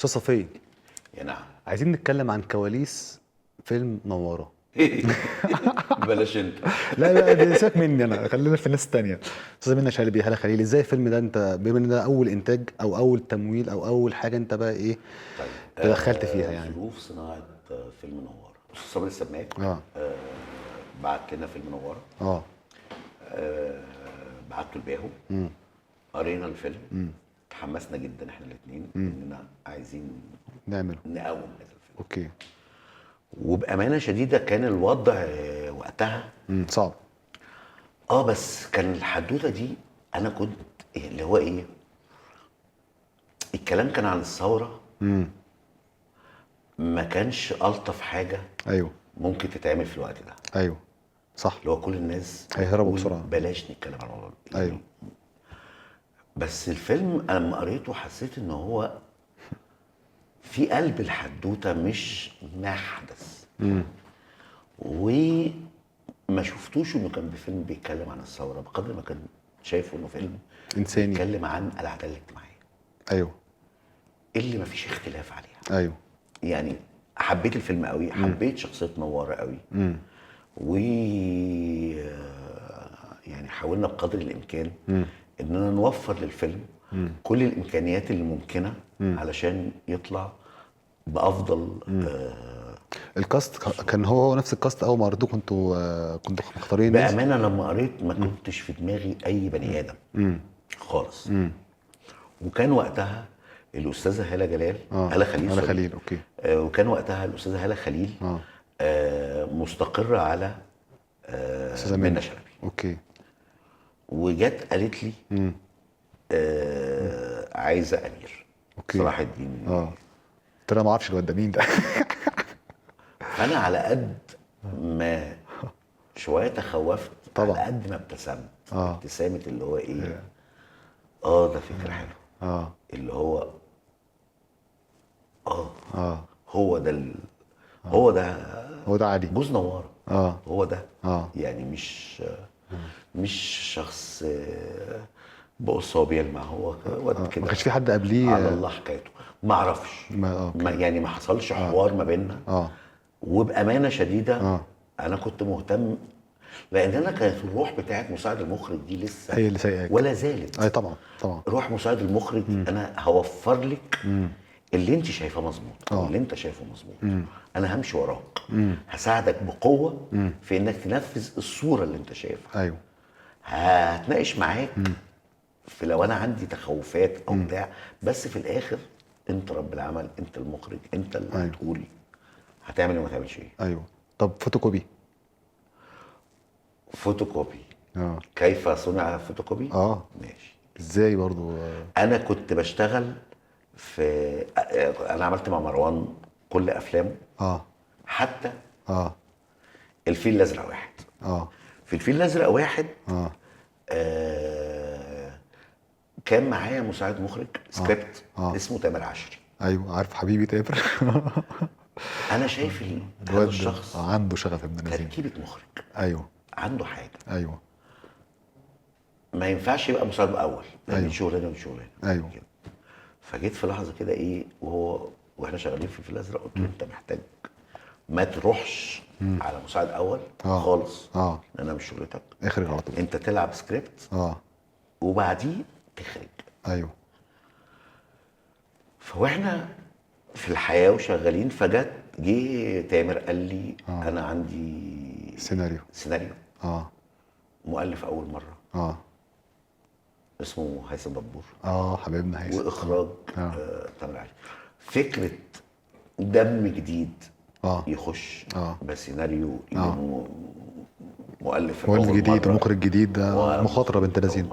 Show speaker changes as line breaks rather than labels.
استاذ صفي،
يا نعم.
عايزين نتكلم عن كواليس فيلم نوارة.
بلاش انت.
لا دي سيبك مني، انا خلينا في الناس التانية. استاذ منى شلبي، هلا خليل، ازاي الفيلم ده انت بما ان ده اول انتاج او اول تمويل او اول حاجه انت بقى ايه
طيب،
تدخلت فيها يعني؟
ظروف صناعه فيلم نوارة. استاذ صابر السماك
اه
بعت لنا فيلم نوارة.
اه
بعته لباهو. قرينا الفيلم. تحمسنا جدا احنا الاثنين اننا عايزين
نعمله.
نقوم هذا الفيلم.
اوكي.
وبامانه شديده كان الوضع وقتها
صعب.
بس كان الحدوته دي انا كنت اللي هو ايه، الكلام كان عن الثوره. ما كانش الطف حاجه
ايوه
ممكن تتعمل في الوقت ده.
ايوه صح.
اللي هو كل الناس
هيهربوا
بتقول
بسرعة.
بلاش نتكلم عن الموضوع ده.
ايوه
بس الفيلم انا لما قريته حسيت ان هو في قلب الحدوته مش ما حدث. وما شفتوش انه كان بفيلم بيتكلم عن الثوره بقدر ما كان شايفه انه فيلم
انساني.
بيتكلم عن العداله الاجتماعيه
ايوه
اللي ما فيش اختلاف عليها.
ايوه.
يعني حبيت الفيلم قوي، حبيت شخصيه نوارة قوي. و يعني حاولنا بقدر الامكان اننا نوفر للفيلم كل الامكانيات اللي ممكنه علشان يطلع بافضل.
الكاست كان هو نفس الكاست اول ما قريتوه، كنتوا مختارين ناس؟
بامانه لما قريت ما كنتش في دماغي اي بني ادم خالص. وكان وقتها الاستاذه هاله جلال، هاله خليل،
هاله خليل. اوكي.
وكان وقتها الاستاذه هاله خليل مستقره على
استاذه
منى شلبي.
اوكي.
وجت قالت لي عايزه امير.
اوكي.
صلاح الدين.
قلت لها ما اعرفش الواد ده مين ده.
فانا على قد ما شويه تخوفت
طبعا،
على قد ما ابتسمت. ابتسامه اللي هو ايه، ده فكره حلوه. اللي هو هو ده
هو ده عادي
جوز نوارة. هو ده. يعني مش شخص بقص هو بيلمع. هو واد كده.
ما كانش في حد قبليه
على الله حكايته. ما اعرفش. يعني ما حصلش حوار ما بيننا. وبامانه شديده انا كنت مهتم لان انا كانت الروح بتاعت مساعد المخرج دي لسه
هي اللي سايقاك
ولا زالت.
اي طبعا طبعا.
روح مساعد المخرج انا هوفر لك اللي انت شايفاه مظبوط او اللي انت شايفه مظبوط. انا همشي وراك. هساعدك بقوه في انك تنفذ الصوره اللي انت شايفها.
ايوه.
هتناقش معاك في لو انا عندي تخوفات او بتاع، بس في الاخر انت رب العمل، انت المخرج، انت اللي هتقول هتعمل وما تعملش ايه.
ايوه. طب فوتوكوبي.
فوتوكوبي. كيف صنع فوتوكوبي؟ ماشي.
ازاي برضو؟
انا كنت بشتغل في انا عملت مع مروان كل افلامه. حتى الفيل الازرق واحد. في الفيل الازرق واحد كان معايا مساعد مخرج سكريبت اسمه تامر عشري.
ايوه عارف حبيبي تامر.
انا شايف هذا الشخص
عنده شغف ابن الذين،
تركيبه مخرج.
ايوه
عنده حاجه.
ايوه.
ما ينفعش يبقى مساعد اول.
أيوة.
من شغلانه وشغلانه.
ايوه.
فجيت في لحظه كده ايه واحنا شغالين في الفيل الازرق قلت له انت محتاج ما تروحش على مساعد اول خالص. انا مش شغلتك.
اخرج على طول.
انت تلعب سكريبت وبعديه تخرج.
ايوه.
فاحنا في الحياه وشغالين جه تامر قال لي انا عندي
سيناريو
مؤلف اول مره اسمه هيثم دبور.
حبيبنا هيثم.
واخراج تامر عاشور. فكره دم جديد يخش بسيناريو مؤلف
جديد ومخرج جديد. مخاطره بنت لذين.